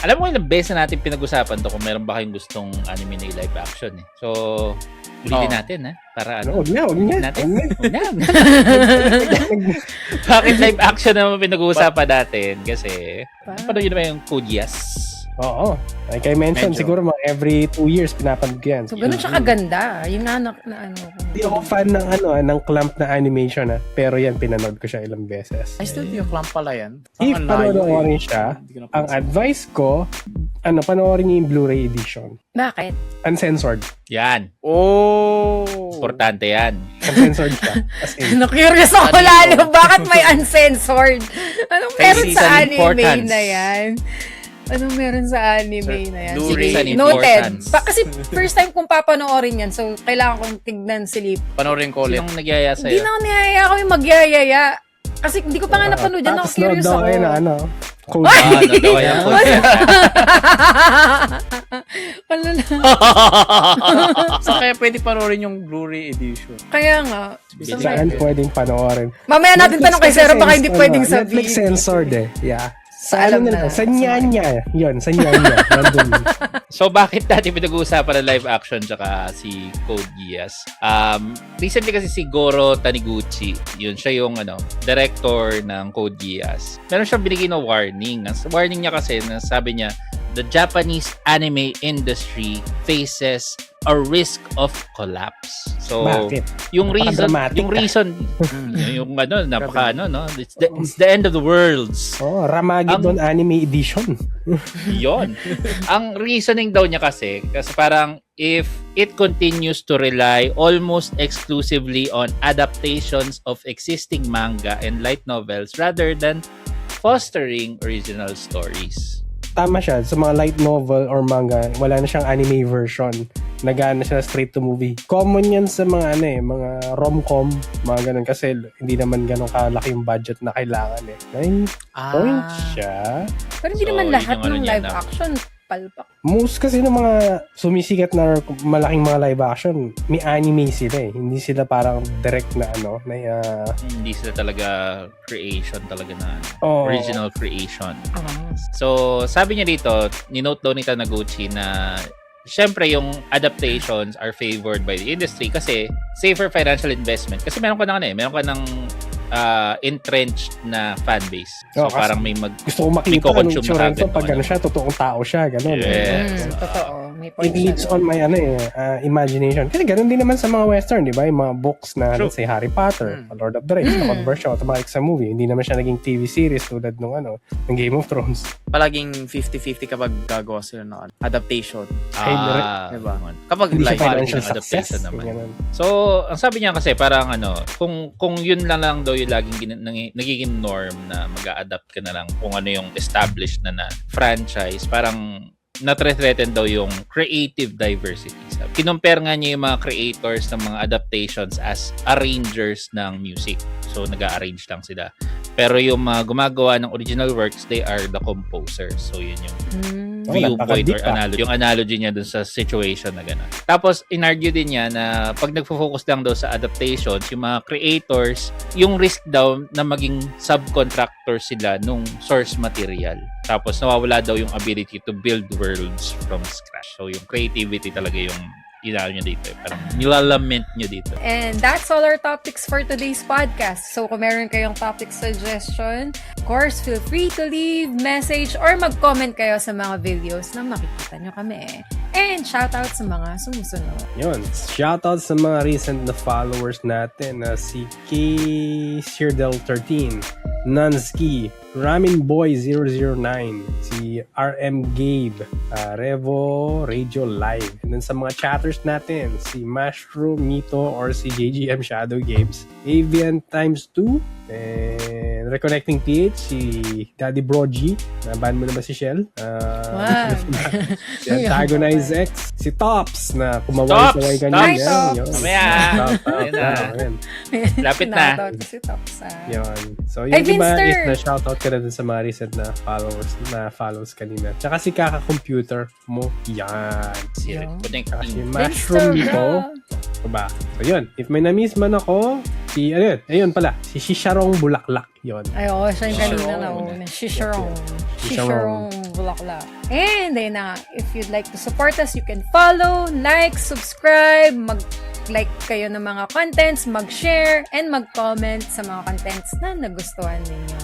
Alam mo ilang beses na natin pinag-usapan to kung meron ba kayong gustong anime na live action eh. So, ulitin natin ha. Para ano? Huwag na. Bakit live action naman pinag-uusapan natin? Kasi, paano yun naman yung Code Geass? Oo. Like I mentioned, Medyo. siguro mga every 2 years pinapanood ko yan. So, ganun siya kaganda. Yung nanak na ano. Hindi ako fan ng ng clamp na animation pero yan, pinanood ko siya ilang beses. I still think yung clamp pala yan. If panoorin siya, ang advice ko, panoorin niyo yung Blu-ray edition. Bakit? Uncensored. Yan. Oh! Importante yan. Uncensored siya. As in, Na-curious ako lalo. Bakit may uncensored? Anong meron Kasi sa sa anime importance. na yan? Anong meron sa anime na yan? Blu-ray Sige, an noted. importance. Kasi first time kong papanoorin yan, so kailangan kong tignan si Lip. Panoorin ko ulit. Sinong nagyaya Hindi sa'yo? na ako niyaya kami magyayaya. Kasi hindi ko pa nga napanood yan. Ako tapos curious daw ako. kayo na code. Natawa yung Code Geass. Wala na. So, kaya pwede panoorin yung Blu-ray edition. Kaya nga. Saan pwedeng panoorin? Mamaya natin tanong kay Sarah, baka hindi pwedeng Netflix sabihin. censored Yeah. Alam na. Sa Nyanya. Yun, sa Nyanya. Nandun. So, bakit natin pinag-uusapan ng live action tsaka si Code Geass? Recently kasi si Goro Taniguchi, yun siya yung director ng Code Geass. Meron siyang binigay na warning. Ang warning niya kasi, sabi niya, the Japanese anime industry faces a risk of collapse. So, Bakit? yung reason, it's the end of the worlds. Oh, Ramagedon Anime Edition. Yon. Ang reasoning daw niya kasi parang if it continues to rely almost exclusively on adaptations of existing manga and light novels rather than fostering original stories. Tama siya. Sa mga light novel or manga, wala na siyang anime version. Nagana siya straight to movie. Common yan sa mga mga rom-com, mga ganun. Kasi hindi naman ganun kalaki yung budget na kailangan May point siya. Pero hindi So, naman lahat yun yung ng niya live na- action palpak. Most kasi ng mga sumisikat na malaking mga live action, may anime sila Hindi sila parang direct na Hindi sila talaga creation talaga na Oh. original creation. So, sabi niya dito, ni-note daw ni Taniguchi na syempre yung adaptations are favored by the industry kasi safer financial investment. Kasi meron ka ng entrenched na fan base. So, Kasi parang may gusto ko makita anong ko-consume itsura na nito agad pag ng siya, totoong tao siya, ganun. Yes. Totoo. May point It leads siya. on my imagination. Kasi ganun din naman sa mga western, di ba? Yung mga books na, True. let's say, Harry Potter, Lord of the Rings, na-convert siya automatic sa movie. Hindi naman siya naging TV series tulad ng Game of Thrones. Palaging 50-50 kapag gagawa sila ng adaptation. Diba? Kapag Hindi siya live financial action success. adaptation naman. Ganun. So, ang sabi niya kasi parang kung yun lang daw yung laging nagiging norm na mag-a-adapt ka na lang kung ano yung established na franchise, parang na-threaten daw yung creative diversity. Kinumpare nga niya yung mga creators ng mga adaptations as arrangers ng music. So, nag-a-arrange lang sila. Pero yung mga gumagawa ng original works, they are the composers. So, yun yung viewpoint or analogy. Yung analogy niya dun sa situation na gano'n. Tapos, inargue din niya na pag nagfo-focus lang daw sa adaptations, yung mga creators, yung risk daw na maging subcontractor sila nung source material. Tapos, nawawala daw yung ability to build worlds from scratch. So, yung creativity talaga yung inalo nyo dito. Parang nilalament nyo dito. And that's all our topics for today's podcast. So kung meron kayong topic suggestion, of course, feel free to leave message or mag-comment kayo sa mga videos na makikita nyo kami. And shoutout sa mga sumusunod. Yun. Shoutout sa mga recent na followers natin na si K. Sirdel13, Nanski, Ramin Boy 009, si RM Gabe, Revo Radio Live. And then sa mga chatters natin, si Mushroom Mito or si JGM Shadow Games, Avian Times 2, and Reconnecting PH, si Daddy Brogy, naban mo na ba si Shell? Wow. Si Antagonize X, si Tops na kumaway-saway kanina. Yun. Mamaya. Ayun na. Ayun. Lapit na. Shoutout si Tops. Yun. So, Ay, yun diba Vinster! is na shoutout ka na dun sa mga recent na follows kanina. Tsaka si Kaka-computer mo. Yan. Si Yeah. Tsaka si Reconnecting. Mushroom nito. Diba? So, yun. If may na-miss man ako, ayun pala, si Shisharong Bulaklak. Yun. Ay, oo, siya yung kanina Shisharong. na una. Shisharong. Shisharong. Shisharong. bulaklak. And ayun na, if you'd like to support us, you can follow, like, subscribe, mag-like kayo ng mga contents, mag-share, and mag-comment sa mga contents na nagustuhan ninyo.